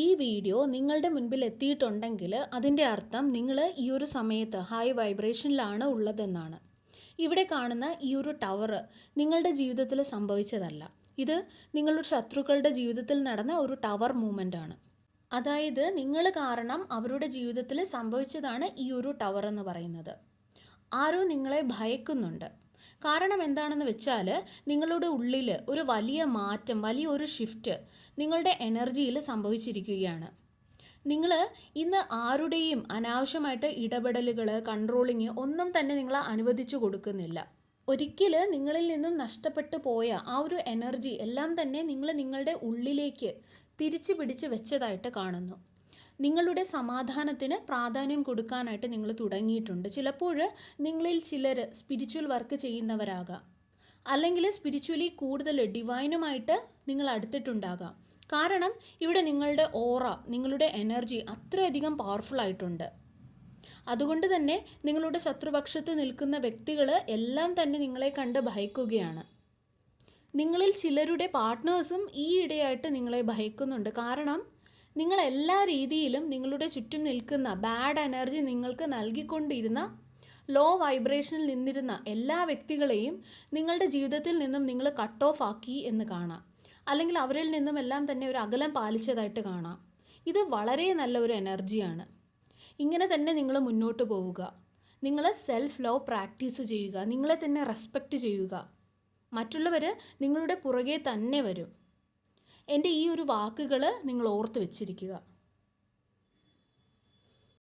ഈ വീഡിയോ നിങ്ങളുടെ മുൻപിൽ എത്തിയിട്ടുണ്ടെങ്കിൽ അതിൻ്റെ അർത്ഥം നിങ്ങൾ ഈ ഒരു സമയത്ത് ഹൈ വൈബ്രേഷനിലാണ് ഉള്ളതെന്നാണ്. ഇവിടെ കാണുന്ന ഈ ഒരു ടവർ നിങ്ങളുടെ ജീവിതത്തിൽ സംഭവിച്ചതല്ല. ഇത് നിങ്ങളുടെ ശത്രുക്കളുടെ ജീവിതത്തിൽ നടന്ന ഒരു ടവർ മൂവ്മെൻ്റ് ആണ്. അതായത് നിങ്ങൾ കാരണം അവരുടെ ജീവിതത്തിൽ സംഭവിച്ചതാണ് ഈ ഒരു ടവർ എന്ന് പറയുന്നത്. ആരോ നിങ്ങളെ ഭയക്കുന്നുണ്ട്. കാരണം എന്താണെന്ന് വെച്ചാൽ നിങ്ങളുടെ ഉള്ളിൽ ഒരു വലിയ മാറ്റം, വലിയൊരു ഷിഫ്റ്റ് നിങ്ങളുടെ എനർജിയിൽ സംഭവിച്ചിരിക്കുകയാണ്. നിങ്ങൾ ഇന്ന് ആരുടെയും അനാവശ്യമായിട്ട് ഇടപെടലുകൾ, കൺട്രോളിങ് ഒന്നും തന്നെ നിങ്ങൾ അനുവദിച്ചു കൊടുക്കുന്നില്ല. ഒരിക്കൽ നിങ്ങളിൽ നിന്നും നഷ്ടപ്പെട്ടു പോയ ആ ഒരു എനർജി എല്ലാം തന്നെ നിങ്ങൾ നിങ്ങളുടെ ഉള്ളിലേക്ക് തിരിച്ചു പിടിച്ച് വെച്ചതായിട്ട് കാണുന്നു. നിങ്ങളുടെ സമാധാനത്തിന് പ്രാധാന്യം കൊടുക്കാനായിട്ട് നിങ്ങൾ തുടങ്ങിയിട്ടുണ്ട്. ചിലപ്പോൾ നിങ്ങളിൽ ചിലർ സ്പിരിച്വൽ വർക്ക് ചെയ്യുന്നവരാകാം, അല്ലെങ്കിൽ സ്പിരിച്വലി കൂടുതൽ ഡിവൈനുമായിട്ട് നിങ്ങൾ അടുത്തിട്ടുണ്ടാകാം. കാരണം ഇവിടെ നിങ്ങളുടെ ഓറ, നിങ്ങളുടെ എനർജി അത്രയധികം പവർഫുൾ ആയിട്ടുണ്ട്. അതുകൊണ്ട് തന്നെ നിങ്ങളുടെ ശത്രുപക്ഷത്ത് നിൽക്കുന്ന വ്യക്തികൾ എല്ലാം തന്നെ നിങ്ങളെ കണ്ട് ഭയക്കുകയാണ്. നിങ്ങളിൽ ചിലരുടെ പാർട്ട്നേഴ്സും ഈ ഇടയായിട്ട് നിങ്ങളെ ഭയക്കുന്നുണ്ട്. കാരണം നിങ്ങൾ എല്ലാ രീതിയിലും നിങ്ങളുടെ ചുറ്റും നിൽക്കുന്ന ബാഡ് എനർജി നിങ്ങൾക്ക് നൽകിക്കൊണ്ടിരുന്ന, ലോ വൈബ്രേഷനിൽ നിന്നിരുന്ന എല്ലാ വ്യക്തികളെയും നിങ്ങളുടെ ജീവിതത്തിൽ നിന്നും നിങ്ങൾ കട്ട് ഓഫ് ആക്കി എന്ന് കാണാം. അല്ലെങ്കിൽ അവരിൽ നിന്നും എല്ലാം തന്നെ ഒരു അകലം പാലിച്ചതായിട്ട് കാണാം. ഇത് വളരെ നല്ല ഒരു എനർജിയാണ്. ഇങ്ങനെ തന്നെ നിങ്ങൾ മുന്നോട്ട് പോവുക. നിങ്ങൾ സെൽഫ് ലവ് പ്രാക്ടീസ് ചെയ്യുക. നിങ്ങളെ തന്നെ റെസ്പെക്റ്റ് ചെയ്യുക. മറ്റുള്ളവർ നിങ്ങളുടെ പുറകെ തന്നെ വരും. എൻ്റെ ഈ ഒരു വാക്കുകൾ നിങ്ങൾ ഓർത്ത് വെച്ചിരിക്കുക.